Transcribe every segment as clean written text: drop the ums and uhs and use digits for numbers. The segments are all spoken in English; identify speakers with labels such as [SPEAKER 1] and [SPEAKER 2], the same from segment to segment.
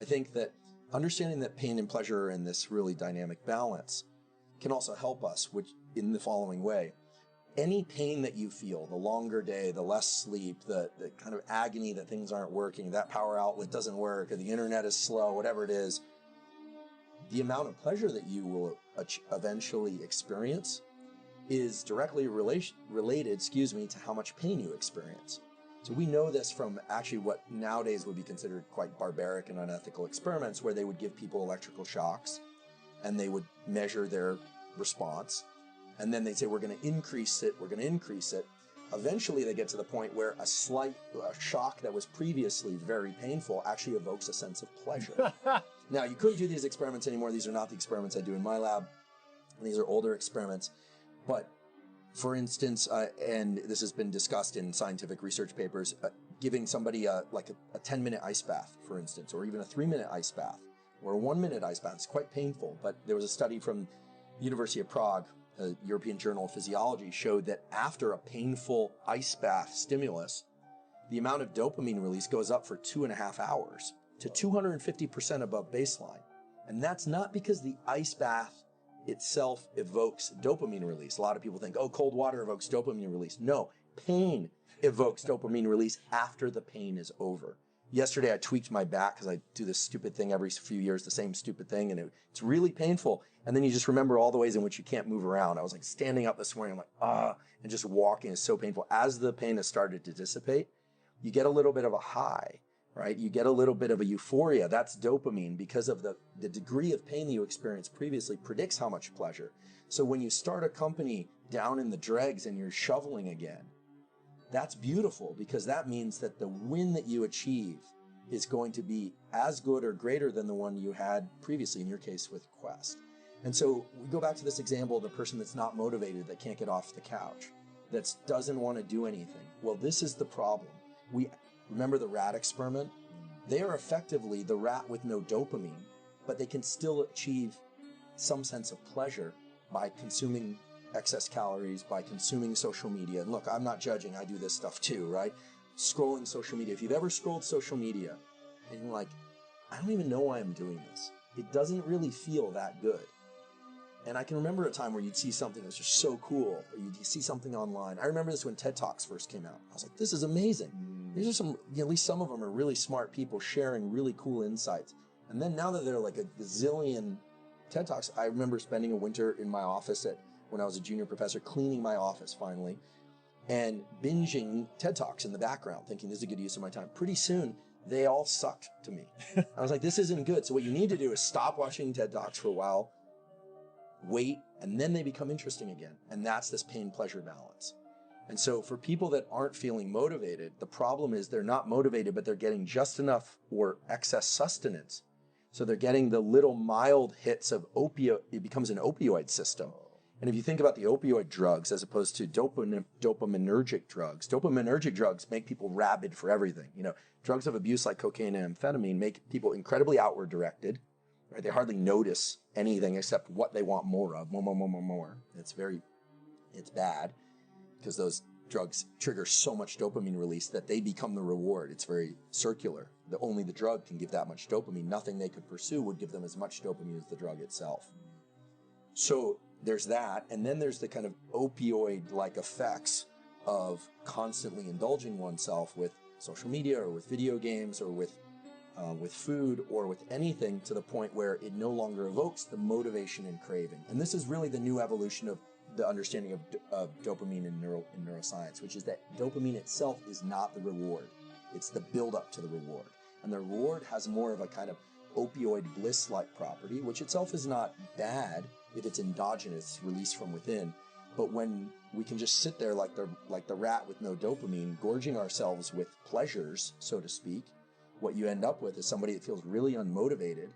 [SPEAKER 1] I think that understanding that pain and pleasure are in this really dynamic balance can also help us, which in the following way. Any pain that you feel, the longer day, the less sleep, the kind of agony that things aren't working, that power outlet doesn't work, or the internet is slow, whatever it is, the amount of pleasure that you will eventually experience is directly related, to how much pain you experience. So we know this from actually what nowadays would be considered quite barbaric and unethical experiments, where they would give people electrical shocks and they would measure their response. And then they'd say, we're going to increase it, we're going to increase it. Eventually they get to the point where a shock that was previously very painful actually evokes a sense of pleasure. Now, you couldn't do these experiments anymore. These are not the experiments I do in my lab. These are older experiments. But for instance, and this has been discussed in scientific research papers, giving somebody a 10-minute ice bath, for instance, or even a 3-minute ice bath, or a 1-minute ice bath. It's quite painful. But there was a study from the University of Prague, a European Journal of Physiology, showed that after a painful ice bath stimulus, the amount of dopamine release goes up for 2.5 hours to 250% above baseline. And that's not because the ice bath itself evokes dopamine release. A lot of people think, oh, cold water evokes dopamine release. No, pain evokes dopamine release after the pain is over. Yesterday, I tweaked my back because I do this stupid thing every few years, the same stupid thing, and it's really painful. And then you just remember all the ways in which you can't move around. I was like standing up this morning, I'm like, and just walking is so painful. As the pain has started to dissipate, you get a little bit of a high, right? You get a little bit of a euphoria. That's dopamine, because of the degree of pain that you experienced previously predicts how much pleasure. So when you start a company down in the dregs and you're shoveling again, that's beautiful, because that means that the win that you achieve is going to be as good or greater than the one you had previously, in your case with Quest. And so we go back to this example of the person that's not motivated, that can't get off the couch, that doesn't want to do anything. Well, this is the problem. We remember the rat experiment? They are effectively the rat with no dopamine, but they can still achieve some sense of pleasure by consuming excess calories, by consuming social media. And look, I'm not judging, I do this stuff too, right? Scrolling social media. If you've ever scrolled social media and you're like, I don't even know why I'm doing this. It doesn't really feel that good. And I can remember a time where you'd see something that's just so cool, or you'd see something online. I remember this when TED Talks first came out. I was like, this is amazing. These are some, at least some of them are really smart people sharing really cool insights. And then now that there are like a gazillion TED Talks, I remember spending a winter in my office when I was a junior professor, cleaning my office finally, and binging TED Talks in the background, thinking this is a good use of my time. Pretty soon, they all sucked to me. I was like, this isn't good. So what you need to do is stop watching TED Talks for a while, wait, and then they become interesting again. And that's this pain-pleasure balance. And so for people that aren't feeling motivated, the problem is they're not motivated, but they're getting just enough or excess sustenance. So they're getting the little mild hits of opioid. It becomes an opioid system. And if you think about the opioid drugs as opposed to dopaminergic drugs make people rabid for everything. You know, drugs of abuse like cocaine and amphetamine make people incredibly outward directed. Right? They hardly notice anything except what they want more of, more. It's bad because those drugs trigger so much dopamine release that they become the reward. It's very circular. Only the drug can give that much dopamine. Nothing they could pursue would give them as much dopamine as the drug itself. So there's that, and then there's the kind of opioid-like effects of constantly indulging oneself with social media or with video games or with food or with anything, to the point where it no longer evokes the motivation and craving. And this is really the new evolution of the understanding of dopamine in neuroscience, which is that dopamine itself is not the reward. It's the build-up to the reward. And the reward has more of a kind of opioid bliss-like property, which itself is not bad if it's endogenous, released from within. But when we can just sit there like the rat with no dopamine, gorging ourselves with pleasures, so to speak, what you end up with is somebody that feels really unmotivated,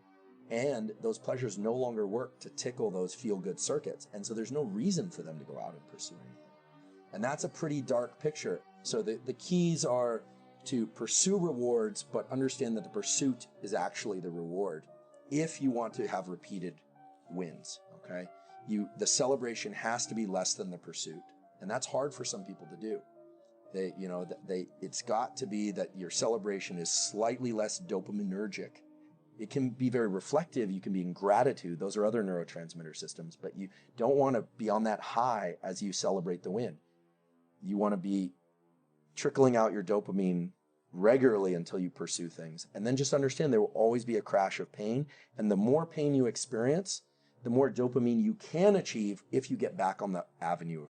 [SPEAKER 1] and those pleasures no longer work to tickle those feel-good circuits. And so there's no reason for them to go out and pursue anything. And that's a pretty dark picture. So the keys are to pursue rewards, but understand that the pursuit is actually the reward if you want to have repeated wins, okay? The celebration has to be less than the pursuit. And that's hard for some people to do. It's got to be that your celebration is slightly less dopaminergic It can be very reflective. You can be in gratitude. Those are other neurotransmitter systems, but you don't want to be on that high as you celebrate the win. You want to be trickling out your dopamine regularly until you pursue things. And then just understand there will always be a crash of pain. And the more pain you experience, the more dopamine you can achieve if you get back on the avenue